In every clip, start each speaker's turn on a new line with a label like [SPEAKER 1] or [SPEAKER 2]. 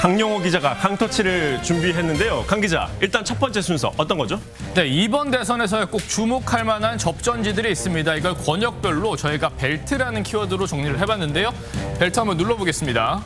[SPEAKER 1] 강영호 기자가 강터치를 준비했는데요. 강 기자, 일단 첫 번째 순서 어떤 거죠?
[SPEAKER 2] 네, 이번 대선에서 꼭 주목할 만한 접전지들이 있습니다. 이걸 권역별로 저희가 벨트라는 키워드로 정리를 해봤는데요. 벨트 한번 눌러보겠습니다.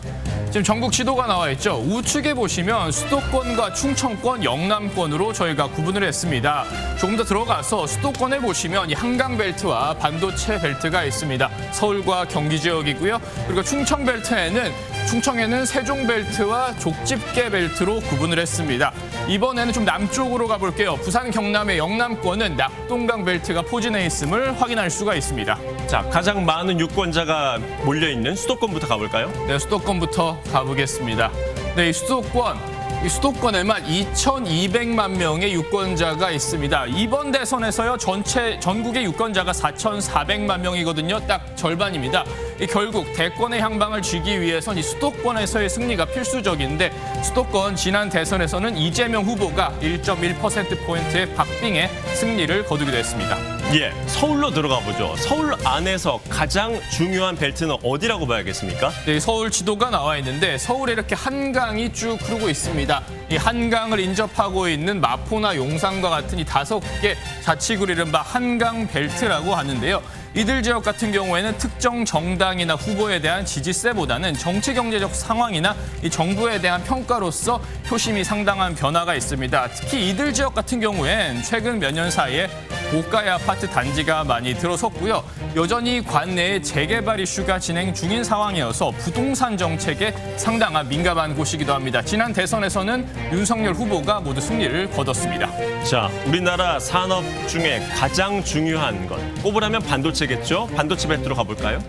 [SPEAKER 2] 지금 전국 지도가 나와 있죠. 우측에 보시면 수도권과 충청권, 영남권으로 저희가 구분을 했습니다. 조금 더 들어가서 수도권에 보시면 이 한강 벨트와 반도체 벨트가 있습니다. 서울과 경기 지역이고요. 그리고 충청에는 세종 벨트와 족집게 벨트로 구분을 했습니다. 이번에는 좀 남쪽으로 가볼게요. 부산 경남의 영남권은 낙동강 벨트가 포진해 있음을 확인할 수가 있습니다.
[SPEAKER 1] 자, 가장 많은 유권자가 몰려있는 수도권부터 가볼까요?
[SPEAKER 2] 네, 수도권부터 가보겠습니다. 네, 이 수도권에만 2,200만 명의 유권자가 있습니다. 이번 대선에서요, 전국의 유권자가 4,400만 명이거든요. 딱 절반입니다. 결국 대권의 향방을 쥐기 위해선 이 수도권에서의 승리가 필수적인데 수도권 지난 대선에서는 이재명 후보가 1.1%포인트의 박빙의 승리를 거두기도 했습니다.
[SPEAKER 1] 예, 서울로 들어가 보죠. 서울 안에서 가장 중요한 벨트는 어디라고 봐야겠습니까?
[SPEAKER 2] 네, 서울 지도가 나와 있는데 서울에 이렇게 한강이 쭉 흐르고 있습니다. 이 한강을 인접하고 있는 마포나 용산과 같은 이 5개 자치구를 이른바 한강 벨트라고 하는데요. 이들 지역 같은 경우에는 특정 정당이나 후보에 대한 지지세보다는 정치 경제적 상황이나 이 정부에 대한 평가로서 표심이 상당한 변화가 있습니다. 특히 이들 지역 같은 경우엔 최근 몇 년 사이에 고가의 아파트 단지가 많이 들어섰고요. 여전히 관내에 재개발 이슈가 진행 중인 상황이어서 부동산 정책에 상당한 민감한 곳이기도 합니다. 지난 대선에서는 윤석열 후보가 모두 승리를 거뒀습니다.
[SPEAKER 1] 자, 우리나라 산업 중에 가장 중요한 것 꼽으라면 반도체겠죠? 반도체 벨트로 가볼까요?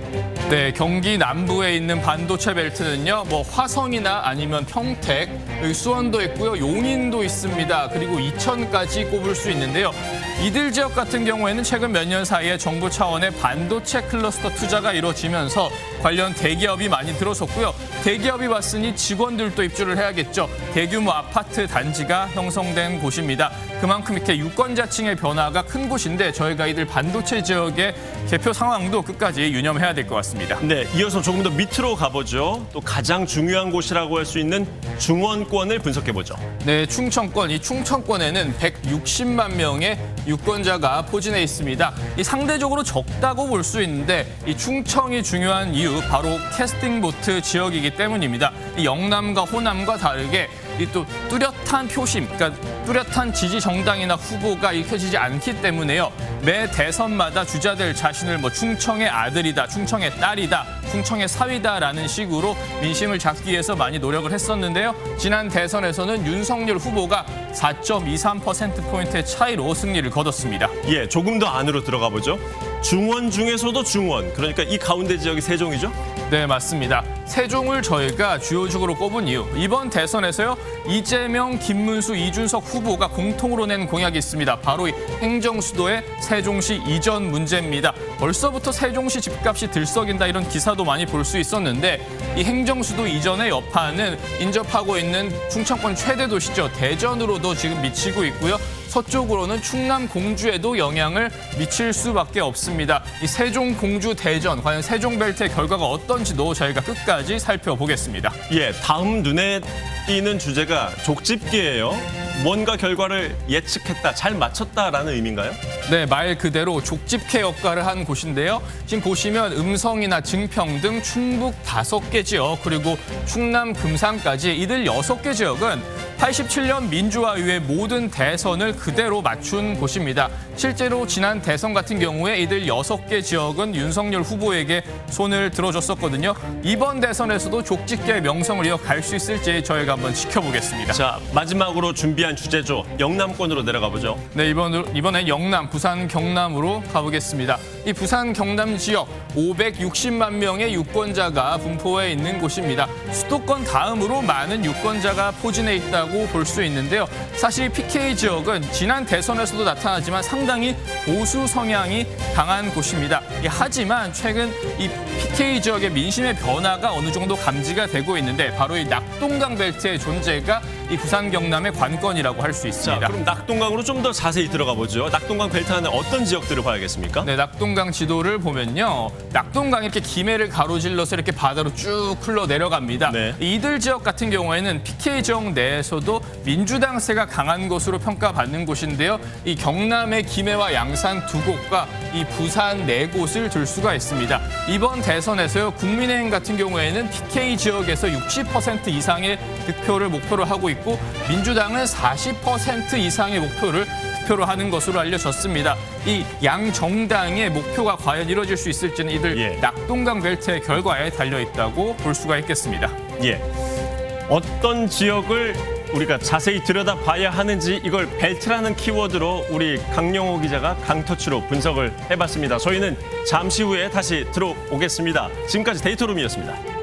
[SPEAKER 2] 네, 경기 남부에 있는 반도체 벨트는요, 화성이나 아니면 평택, 여기 수원도 있고요, 용인도 있습니다. 그리고 이천까지 꼽을 수 있는데요. 이들 지역 같은 경우에는 최근 몇 년 사이에 정부 차원의 반도체 클러스터 투자가 이루어지면서 관련 대기업이 많이 들어섰고요. 대기업이 왔으니 직원들도 입주를 해야겠죠. 대규모 아파트 단지가 형성된 곳입니다. 그만큼 이렇게 유권자층의 변화가 큰 곳인데 저희가 이들 반도체 지역의 개표 상황도 끝까지 유념해야 될 것 같습니다.
[SPEAKER 1] 네, 이어서 조금 더 밑으로 가보죠. 또 가장 중요한 곳이라고 할 수 있는 중원권을 분석해보죠.
[SPEAKER 2] 네, 충청권. 이 충청권에는 160만 명의 유권자가 포진해 있습니다. 이 상대적으로 적다고 볼 수 있는데 이 충청이 중요한 이유 바로 캐스팅 보트 지역이기 때문입니다. 이 영남과 호남과 다르게 이 또 뚜렷한 표심, 그러니까 뚜렷한 지지 정당이나 후보가 읽혀지지 않기 때문에요. 매 대선마다 주자들 자신을 충청의 아들이다, 충청의 딸이다, 충청의 사위다라는 식으로 민심을 잡기 위해서 많이 노력을 했었는데요. 지난 대선에서는 윤석열 후보가 4.23%포인트의 차이로 승리를 거뒀습니다.
[SPEAKER 1] 예, 조금 더 안으로 들어가 보죠. 중원 중에서도 중원, 그러니까 이 가운데 지역이 세종이죠?
[SPEAKER 2] 네, 맞습니다. 세종을 저희가 주요적으로 꼽은 이유. 이번 대선에서요. 이재명, 김문수, 이준석 후보가 공통으로 낸 공약이 있습니다. 바로 이 행정수도의 세종시 이전 문제입니다. 벌써부터 세종시 집값이 들썩인다 이런 기사도 많이 볼 수 있었는데 이 행정수도 이전의 여파는 인접하고 있는 충청권 최대 도시죠. 대전으로도 지금 미치고 있고요. 서쪽으로는 충남 공주에도 영향을 미칠 수밖에 없습니다. 이 세종, 공주, 대전, 과연 세종벨트의 결과가 어떤지도 저희가 끝까지 살펴보겠습니다.
[SPEAKER 1] 예, 다음 눈에 띄는 주제가 족집기예요. 뭔가 결과를 예측했다, 잘 맞췄다라는 의미인가요?
[SPEAKER 2] 네, 말 그대로 족집게 역할을 한 곳인데요. 지금 보시면 음성이나 증평 등 충북 5개 지역 그리고 충남 금산까지 이들 6개 지역은 87년 민주화 이후의 모든 대선을 그대로 맞춘 곳입니다. 실제로 지난 대선 같은 경우에 이들 6개 지역은 윤석열 후보에게 손을 들어줬었거든요. 이번 대선에서도 족집게의 명성을 이어갈 수 있을지 저희가 한번 지켜보겠습니다.
[SPEAKER 1] 자, 마지막으로 준비한 주제죠. 영남권으로 내려가 보죠.
[SPEAKER 2] 네, 이번엔 영남, 부산 경남으로 가보겠습니다. 이 부산 경남 지역 560만 명의 유권자가 분포해 있는 곳입니다. 수도권 다음으로 많은 유권자가 포진해 있다고 볼 수 있는데요. 사실 PK 지역은 지난 대선에서도 나타나지만 상당히 보수 성향이 강한 곳입니다. 하지만 최근 이 PK 지역의 민심의 변화가 어느 정도 감지가 되고 있는데 바로 이 낙동강 벨트의 존재가 이 부산 경남의 관건이라고 할 수
[SPEAKER 1] 자,
[SPEAKER 2] 있습니다.
[SPEAKER 1] 그럼 낙동강으로 좀 더 자세히 들어가 보죠. 낙동강 벨트 안에 어떤 지역들을 봐야겠습니까?
[SPEAKER 2] 네, 낙동강 지도를 보면요. 낙동강이 이렇게 김해를 가로질러서 이렇게 바다로 쭉 흘러 내려갑니다.
[SPEAKER 1] 네.
[SPEAKER 2] 이들 지역 같은 경우에는 PK 지역 내에서도 민주당세가 강한 곳으로 평가받는 곳인데요. 이 경남의 김해와 양산 두 곳과 이 부산 네 곳을 들 수가 있습니다. 이번 대선에서요. 국민의힘 같은 경우에는 PK 지역에서 60% 이상의 득표를 목표로 하고 있고 민주당은 40% 이상의 목표를 득표로 하는 것으로 알려졌습니다. 이 양 정당의 목표가 과연 이루어질 수 있을지는 이들
[SPEAKER 1] 예.
[SPEAKER 2] 낙동강 벨트의 결과에 달려 있다고 볼 수가 있겠습니다.
[SPEAKER 1] 예. 어떤 지역을 우리가 자세히 들여다봐야 하는지 이걸 벨트라는 키워드로 우리 강영호 기자가 강터치로 분석을 해봤습니다. 저희는 잠시 후에 다시 들어오겠습니다. 지금까지 데이터룸이었습니다.